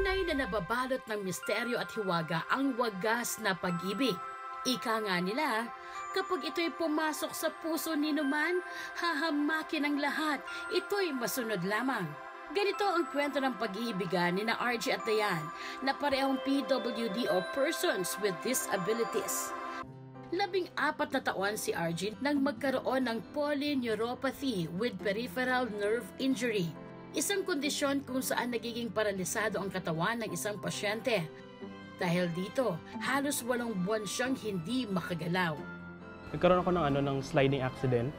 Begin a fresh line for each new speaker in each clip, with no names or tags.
Tunay na nababalot ng misteryo at hiwaga ang wagas na pag-ibig. Ika nga nila, kapag ito'y pumasok sa puso ni Numan, hahamakin ang lahat, ito'y masunod lamang. Ganito ang kwento ng pag-iibigan ni na RG at Dayan na parehong PWD o Persons with Disabilities. 14 na taon si RG nang magkaroon ng polyneuropathy with peripheral nerve injury. Isang kondisyon kung saan nagiging paralisado ang katawan ng isang pasyente. Dahil dito, halos 8 buwan siyang hindi makagalaw.
Nagkaroon ako ng sliding accident.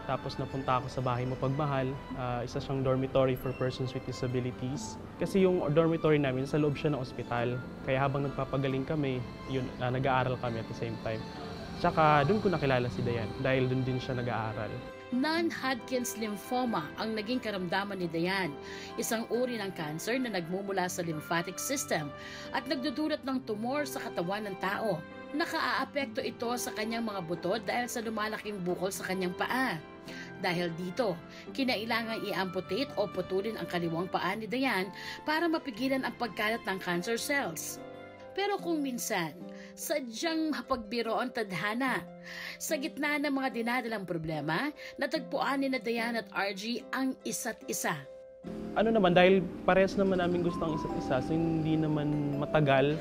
Tapos napunta ako sa Bahay Mapagmahal. Isa siyang dormitory for persons with disabilities. Kasi yung dormitory namin, sa loob siya ng ospital. Kaya habang nagpapagaling kami, nag-aaral kami at the same time. Tsaka doon ko nakilala si Dayan dahil doon din siya nag-aaral.
Non-Hodgkin's lymphoma ang naging karamdaman ni Dayan, isang uri ng cancer na nagmumula sa lymphatic system at nagdudulot ng tumor sa katawan ng tao. Nakaaapekto ito sa kanyang mga buto dahil sa lumalaking bukol sa kanyang paa. Dahil dito, kinailangan i-amputate o putulin ang kaliwang paa ni Dayan para mapigilan ang pagkalat ng cancer cells. Pero kung minsan, sadyang mapagbiro ang tadhana. Sa gitna ng mga dinadalang problema, natagpuan ni Dayan at RG ang isa't isa.
Dahil parehas naman namin gusto ang isa't isa, so hindi naman matagal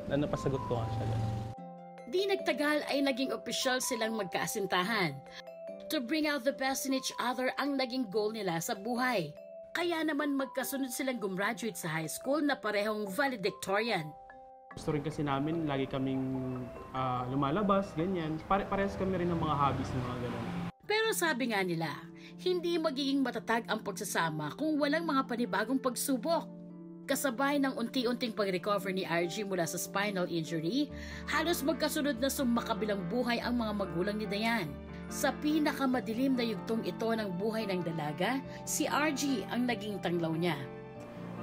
na napasagot ko nga siya.
Di nagtagal ay naging opisyal silang magkaasintahan. To bring out the best in each other ang naging goal nila sa buhay. Kaya naman magkasunod silang gumraduate sa high school na parehong valedictorian.
Gusto rin kasi namin, lagi kaming lumalabas, ganyan. Parehas kami rin ng mga hobbies ng mga ganun.
Pero sabi nga nila, hindi magiging matatag ang pagsasama kung walang mga panibagong pagsubok. Kasabay ng unti-unting pag-recover ni RG mula sa spinal injury, halos magkasunod na sumakabilang buhay ang mga magulang ni Dayan. Sa pinakamadilim na yugtong ito ng buhay ng dalaga, si RG ang naging tanglaw niya.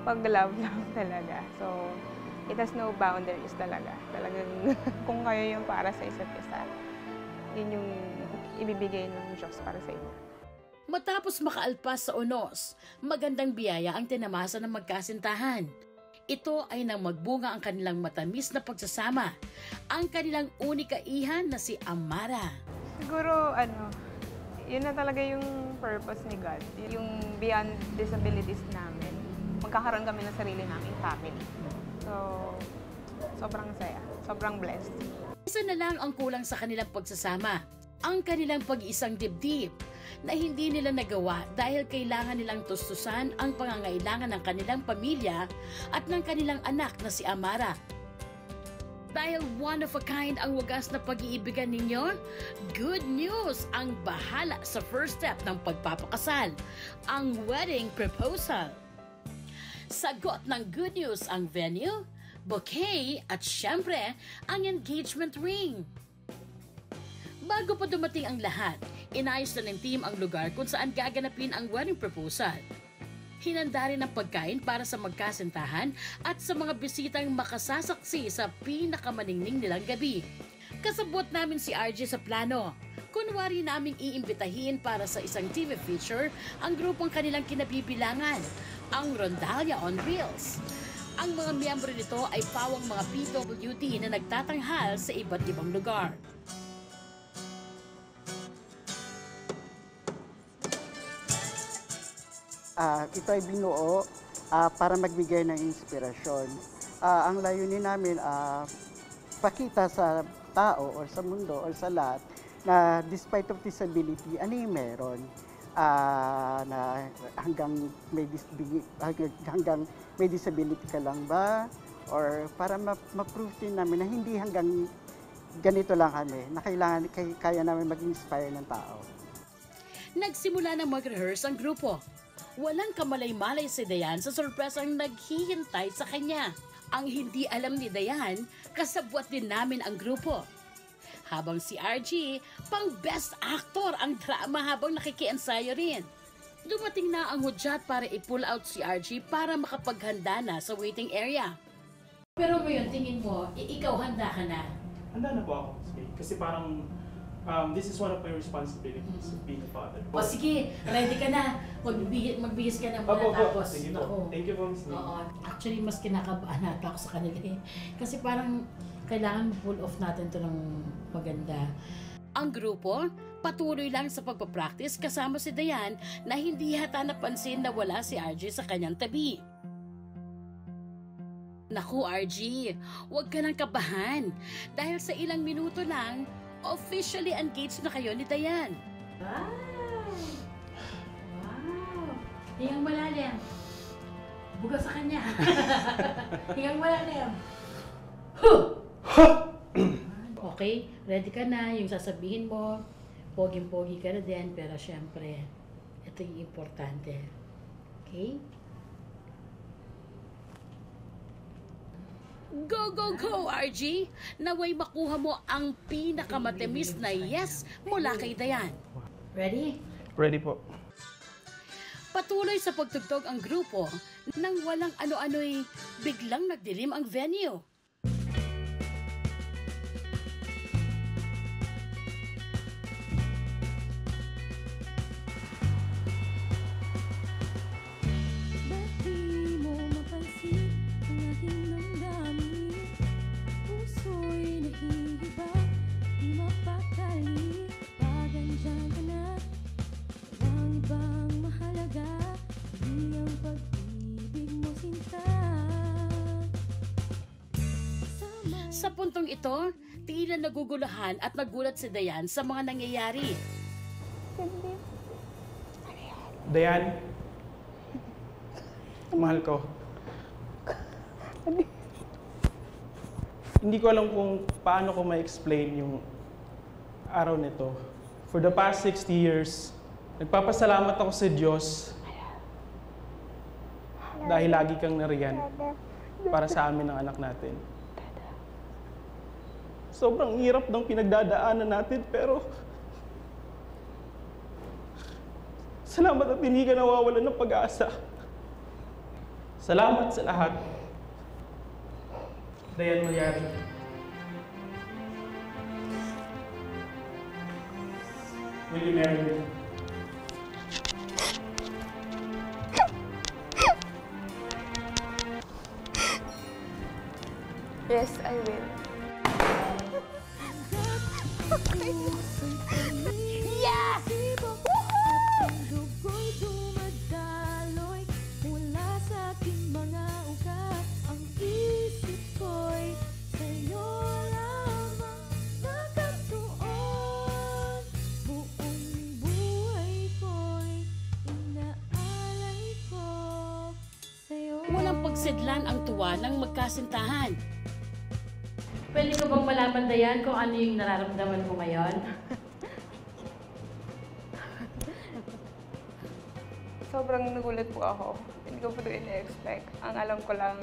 Pag-love lang talaga. So, it has no boundaries talaga. Talagang kung kayo yung para sa isa't isa, yun yung ibibigay ng Diyos para sa inyo.
Matapos makaalpas sa unos, magandang biyaya ang tinamasa ng magkasintahan. Ito ay nang magbunga ang kanilang matamis na pagsasama, ang kanilang unika ihan na si Amara.
Siguro, yun na talaga yung purpose ni God. Yung beyond disabilities namin, magkakaroon kami ng sarili naming family. So, sobrang saya, sobrang blessed.
Isa na lang ang kulang sa kanilang pagsasama, ang kanilang pag-iisang dibdib na hindi nila nagawa dahil kailangan nilang tustusan ang pangangailangan ng kanilang pamilya at ng kanilang anak na si Amara. Dahil one of a kind ang wagas na pag-iibigan ninyo, good news ang bahala sa first step ng pagpapakasal, ang wedding proposal. Sagot ng good news ang venue, bouquet at syempre ang engagement ring. Bago pa dumating ang lahat, inayos na ng team ang lugar kung saan gaganapin ang wedding proposal. Hinanda rin ang pagkain para sa magkasintahan at sa mga bisitang makasasaksi sa pinakamaningning nilang gabi. Kasabot namin si RJ sa plano. Kunwari naming iimbitahin para sa isang TV feature ang grupong kanilang kinabibilangan, ang Rondalia on Reels. Ang mga miyembro nito ay pawang mga PWD na nagtatanghal sa iba't ibang lugar.
Ito ay binuo para magbigay ng inspirasyon. Ang layunin namin, pakita sa tao or sa mundo or sa lahat na despite of disability, ano yung meron? Na hanggang may disability ka lang ba? Or para ma-prove din namin na hindi hanggang ganito lang kami, na kailangan, kaya namin mag-inspire ng tao.
Nagsimula na mag-rehearse ang grupo. Walang kamalay-malay si Dayan sa sorpresang naghihintay sa kanya. Ang hindi alam ni Dayan, kasabwat din namin ang grupo. Habang si RG, pang best actor ang drama habang nakikiensayo rin. Dumating na ang hudyat para i-pull out si RG para makapaghanda na sa waiting area. Pero ngayon, tingin mo, ikaw handa ka na?
Handa na po ako. Kasi parang This is one of my responsibilities of being a father.
O sige, ready ka na. Magbihis ka na muna
Opo,
tapos.
sige po.
Naku.
Thank you po, Miss May.
Oo. Actually, mas kinakabahan nata ako sa kanila eh. Kasi parang kailangan pull off natin to ng maganda. Ang grupo, patuloy lang sa pagpapractice kasama si Dayan na hindi hata napansin na wala si RJ sa kanyang tabi. Naku RJ, huwag ka nang kabahan dahil sa ilang minuto lang, officially engaged na kayo ni Dayan. Wow! Wow! Hingang malalim. Buga sa kanya. Hingang malalim. Okay, ready ka na. Yung sasabihin mo, poging-pogi ka na din, pero syempre, ito yung importante. Okay? Go, go, go, RG! Naway makuha mo ang pinakamatamis na yes mula kay Dayan. Ready?
Ready po.
Patuloy sa pagtugtog ang grupo nang walang ano-ano'y biglang nagdilim ang venue. Sa puntong ito, tila naguguluhan at nagulat si Dayan sa mga nangyayari.
Dayan, mahal ko. Hindi ko alam kung paano ko ma-explain yung araw nito. For the past 60 years, nagpapasalamat ako sa Diyos dahil lagi kang nariyan para sa amin ng anak natin. Sobrang hirap ng pinagdadaanan natin, pero salamat at hindi ka nawawalan ng pag-asa. Salamat sa lahat. Dayan Malyari. Will you marry me?
Yes, I will.
Yes!
Dugo'y dumadaloy mula sa aking mga ugat. Ang isip ko'y sa'yo lamang nakatuon. Buong buhay ko'y inaalay ko sa'yo.
Walang pagsidlan ang tuwa ng magkasintahan. Pwede ko bang malaman, Dayan, kung ano yung nararamdaman mo ngayon?
Sobrang nagulat po ako. Hindi ko po ito ina-expect. Ang alam ko lang,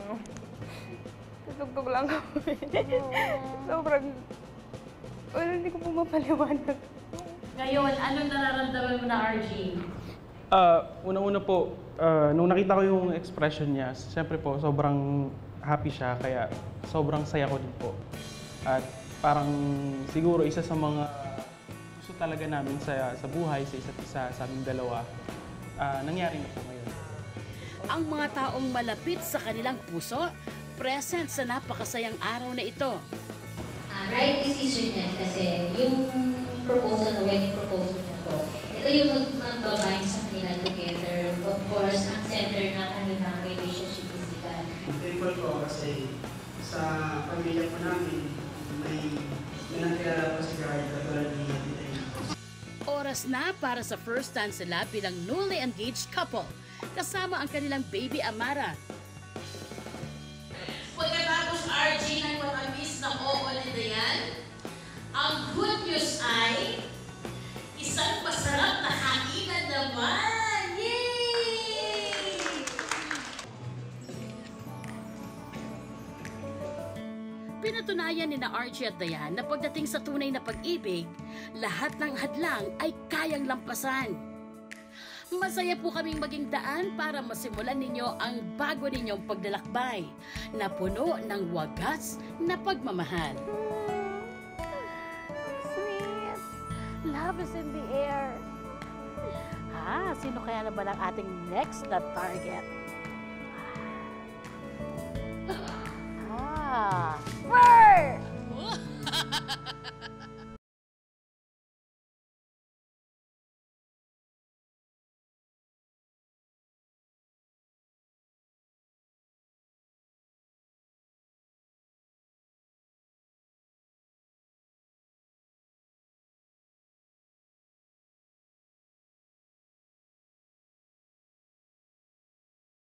tutugtog lang kami. Sobrang, well, hindi ko po mapaliwanag.
Ngayon, anong nararamdaman mo na, RG?
Una-una po, nung nakita ko yung expression niya, siyempre po, sobrang happy siya, kaya sobrang saya ko din po. At parang siguro isa sa mga gusto talaga namin sa buhay, sa isa't isa, sa aming dalawa, nangyari na po ngayon.
Ang mga taong malapit sa kanilang puso, present sa napakasayang araw na ito.
Right decision yan kasi yung proposal, wedding proposal na to, ito yung magbabind sa kanila together. Of course, ang center ng kanilang relationship is God.
Thankful ko kasi sa pamilya po namin, may nakilala po si God katulad ni Dayan.
Oras na para sa first dance sila bilang newly engaged couple, kasama ang kanilang baby Amara. Pagkatapos RG ng matamis na oo ni Dayan, ang good news ay isang masarap na hainan naman! Yay! Pinatunayan ni na Archie at Dayan na pagdating sa tunay na pag-ibig, lahat ng hadlang ay kayang lampasan. Masaya po kaming maging daan para masimulan ninyo ang bago ninyong paglalakbay na puno ng wagas na pagmamahal.
Sweet.
Love is in the air. Sino kaya naman ang ating next na target?